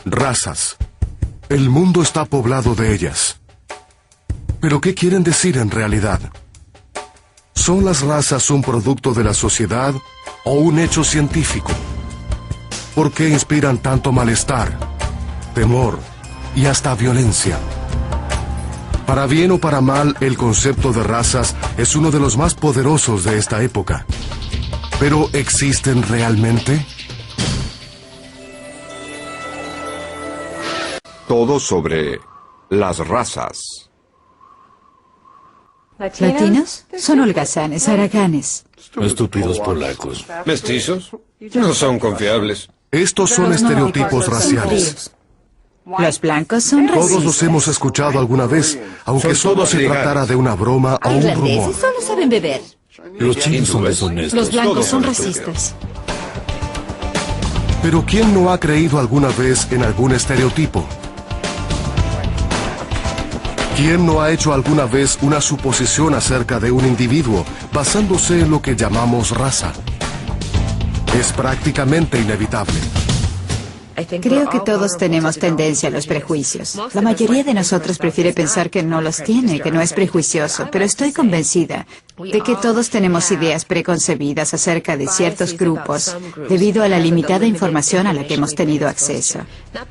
Razas. El mundo está poblado de ellas. ¿Pero qué quieren decir en realidad? ¿Son las razas un producto de la sociedad o un hecho científico? ¿Por qué inspiran tanto malestar, temor y hasta violencia? Para bien o para mal, el concepto de razas es uno de los más poderosos de esta época. ¿Pero existen realmente? Todo sobre las razas. ¿Latinos? Son holgazanes, haraganes. Estúpidos polacos. ¿Mestizos? No son confiables. Estos son estereotipos raciales. Los blancos son racistas. Todos los hemos escuchado alguna vez, aunque solo se tratara de una broma o un rumor. Irlandeses solo saben beber. Los chinos son deshonestos. Los blancos son racistas. Pero ¿quién no ha creído alguna vez en algún estereotipo? ¿Quién no ha hecho alguna vez una suposición acerca de un individuo basándose en lo que llamamos raza? Es prácticamente inevitable. Creo que todos tenemos tendencia a los prejuicios. La mayoría de nosotros prefiere pensar que no los tiene, que no es prejuicioso, pero estoy convencida de que todos tenemos ideas preconcebidas acerca de ciertos grupos debido a la limitada información a la que hemos tenido acceso.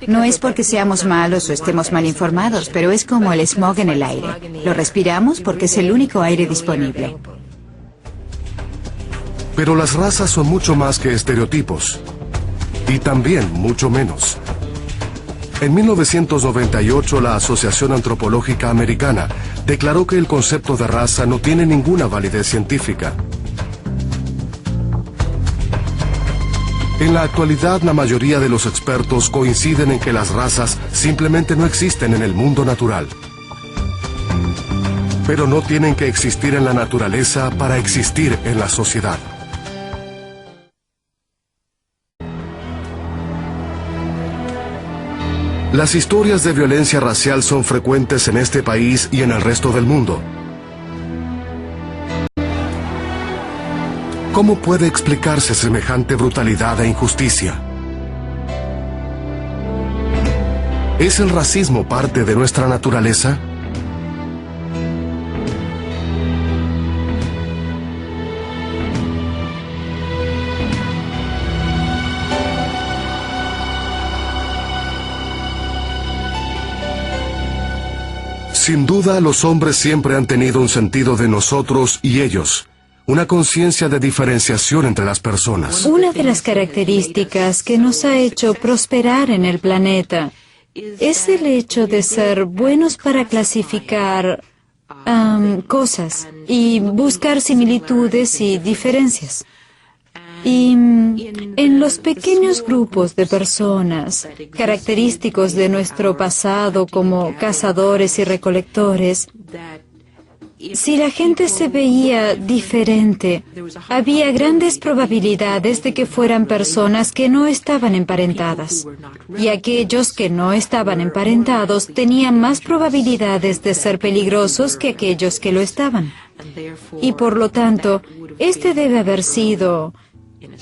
No es porque seamos malos o estemos mal informados, pero es como el smog en el aire. Lo respiramos porque es el único aire disponible. Pero las razas son mucho más que estereotipos. Y también mucho menos. En 1998, la Asociación Antropológica Americana declaró que el concepto de raza no tiene ninguna validez científica. En la actualidad, la mayoría de los expertos coinciden en que las razas simplemente no existen en el mundo natural. Pero no tienen que existir en la naturaleza para existir en la sociedad. Las historias de violencia racial son frecuentes en este país y en el resto del mundo. ¿Cómo puede explicarse semejante brutalidad e injusticia? ¿Es el racismo parte de nuestra naturaleza? Sin duda, los hombres siempre han tenido un sentido de nosotros y ellos, una conciencia de diferenciación entre las personas. Una de las características que nos ha hecho prosperar en el planeta es el hecho de ser buenos para clasificar cosas y buscar similitudes y diferencias. Y en los pequeños grupos de personas, característicos de nuestro pasado como cazadores y recolectores, si la gente se veía diferente, había grandes probabilidades de que fueran personas que no estaban emparentadas. Y aquellos que no estaban emparentados tenían más probabilidades de ser peligrosos que aquellos que lo estaban. Y por lo tanto, este debe haber sido,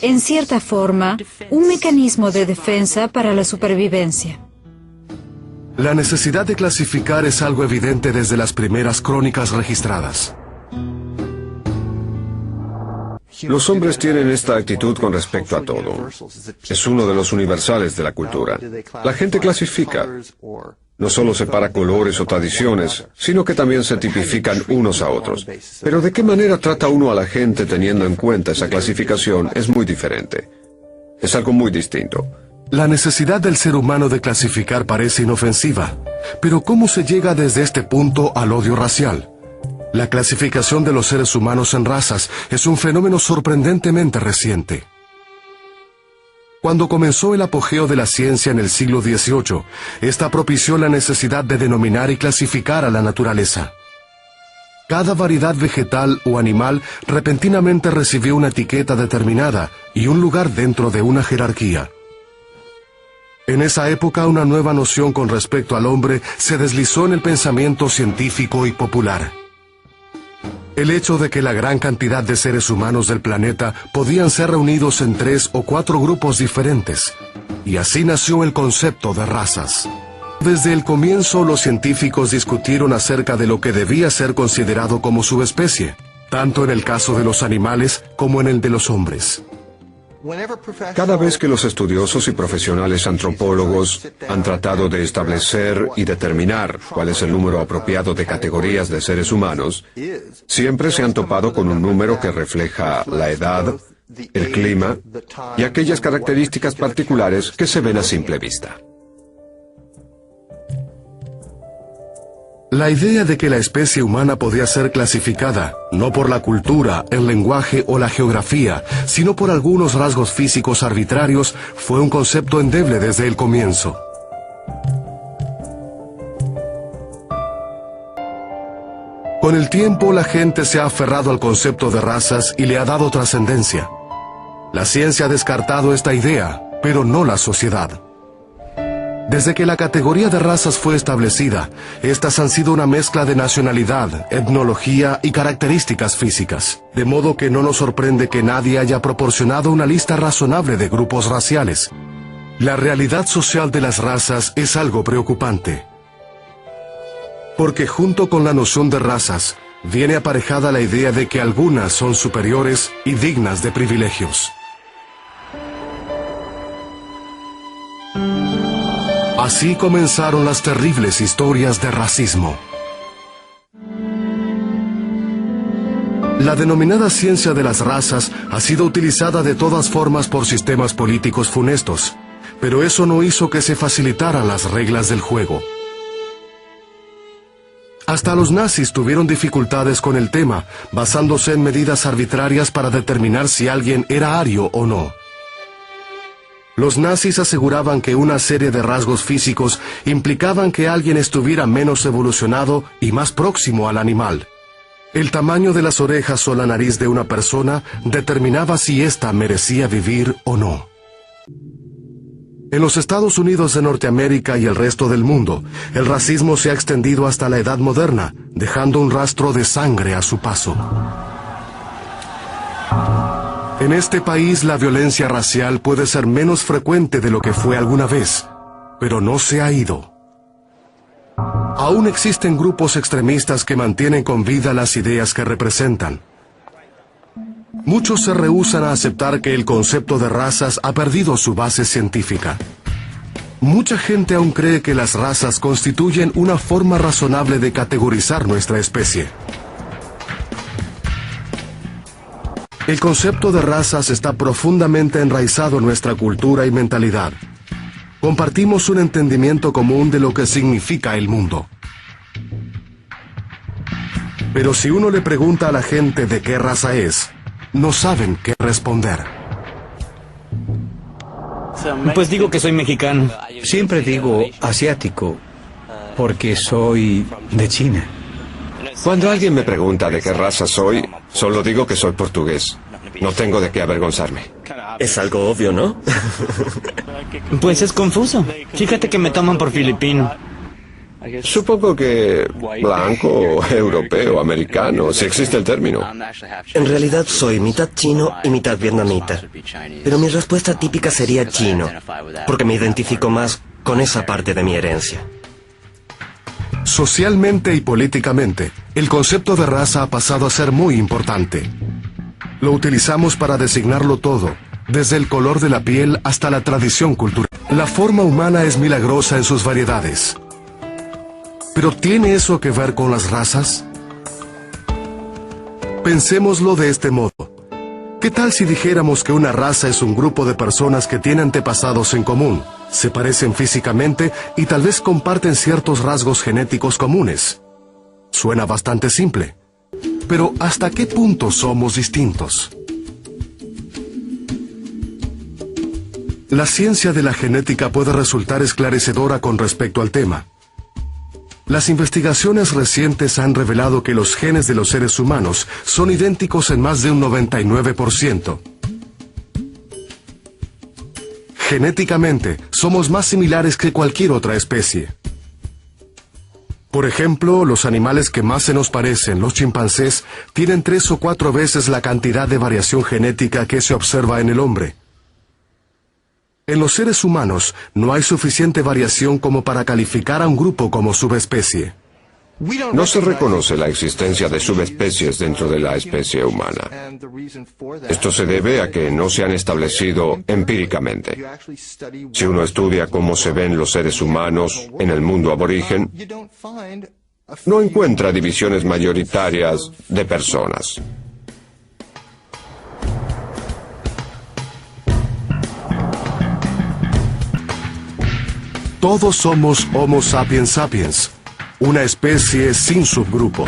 en cierta forma, un mecanismo de defensa para la supervivencia. La necesidad de clasificar es algo evidente desde las primeras crónicas registradas. Los hombres tienen esta actitud con respecto a todo. Es uno de los universales de la cultura. La gente clasifica. No solo separa colores o tradiciones, sino que también se tipifican unos a otros. Pero de qué manera trata uno a la gente teniendo en cuenta esa clasificación es muy diferente. Es algo muy distinto. La necesidad del ser humano de clasificar parece inofensiva, pero ¿cómo se llega desde este punto al odio racial? La clasificación de los seres humanos en razas es un fenómeno sorprendentemente reciente. Cuando comenzó el apogeo de la ciencia en el siglo XVIII, esta propició la necesidad de denominar y clasificar a la naturaleza. Cada variedad vegetal o animal repentinamente recibió una etiqueta determinada y un lugar dentro de una jerarquía. En esa época, una nueva noción con respecto al hombre se deslizó en el pensamiento científico y popular. El hecho de que la gran cantidad de seres humanos del planeta podían ser reunidos en 3 o 4 grupos diferentes y así nació el concepto de razas. Desde el comienzo, los científicos discutieron acerca de lo que debía ser considerado como subespecie, tanto en el caso de los animales como en el de los hombres. Cada vez que los estudiosos y profesionales antropólogos han tratado de establecer y determinar cuál es el número apropiado de categorías de seres humanos, siempre se han topado con un número que refleja la edad, el clima y aquellas características particulares que se ven a simple vista. La idea de que la especie humana podía ser clasificada, no por la cultura, el lenguaje o la geografía, sino por algunos rasgos físicos arbitrarios, fue un concepto endeble desde el comienzo. Con el tiempo, la gente se ha aferrado al concepto de razas y le ha dado trascendencia. La ciencia ha descartado esta idea, pero no la sociedad. Desde que la categoría de razas fue establecida, estas han sido una mezcla de nacionalidad, etnología y características físicas, de modo que no nos sorprende que nadie haya proporcionado una lista razonable de grupos raciales. La realidad social de las razas es algo preocupante, porque junto con la noción de razas, viene aparejada la idea de que algunas son superiores y dignas de privilegios. Así comenzaron las terribles historias de racismo. La denominada ciencia de las razas ha sido utilizada de todas formas por sistemas políticos funestos, pero eso no hizo que se facilitaran las reglas del juego. Hasta los nazis tuvieron dificultades con el tema, basándose en medidas arbitrarias para determinar si alguien era ario o no. Los nazis aseguraban que una serie de rasgos físicos implicaban que alguien estuviera menos evolucionado y más próximo al animal. El tamaño de las orejas o la nariz de una persona determinaba si ésta merecía vivir o no. En los Estados Unidos de Norteamérica y el resto del mundo, el racismo se ha extendido hasta la edad moderna, dejando un rastro de sangre a su paso. En este país, la violencia racial puede ser menos frecuente de lo que fue alguna vez, pero no se ha ido. Aún existen grupos extremistas que mantienen con vida las ideas que representan. Muchos se rehúsan a aceptar que el concepto de razas ha perdido su base científica. Mucha gente aún cree que las razas constituyen una forma razonable de categorizar nuestra especie. El concepto de razas está profundamente enraizado en nuestra cultura y mentalidad. Compartimos un entendimiento común de lo que significa el mundo. Pero si uno le pregunta a la gente de qué raza es, no saben qué responder. Pues digo que soy mexicano. Siempre digo asiático, porque soy de China. Cuando alguien me pregunta de qué raza soy, solo digo que soy portugués. No tengo de qué avergonzarme. Es algo obvio, ¿no? Pues es confuso. Fíjate que me toman por filipino. Supongo que blanco, europeo, americano, si existe el término. En realidad soy mitad chino y mitad vietnamita. Pero mi respuesta típica sería chino, porque me identifico más con esa parte de mi herencia. Socialmente y políticamente, el concepto de raza ha pasado a ser muy importante. Lo utilizamos para designarlo todo, desde el color de la piel hasta la tradición cultural. La forma humana es milagrosa en sus variedades. ¿Pero tiene eso que ver con las razas? Pensémoslo de este modo. ¿Qué tal si dijéramos que una raza es un grupo de personas que tienen antepasados en común, se parecen físicamente y tal vez comparten ciertos rasgos genéticos comunes? Suena bastante simple. Pero ¿hasta qué punto somos distintos? La ciencia de la genética puede resultar esclarecedora con respecto al tema. Las investigaciones recientes han revelado que los genes de los seres humanos son idénticos en más de un 99%. Genéticamente, somos más similares que cualquier otra especie. Por ejemplo, los animales que más se nos parecen, los chimpancés, tienen 3 o 4 veces la cantidad de variación genética que se observa en el hombre. En los seres humanos no hay suficiente variación como para calificar a un grupo como subespecie. No se reconoce la existencia de subespecies dentro de la especie humana. Esto se debe a que no se han establecido empíricamente. Si uno estudia cómo se ven los seres humanos en el mundo aborigen, no encuentra divisiones mayoritarias de personas. Todos somos Homo sapiens sapiens, una especie sin subgrupos.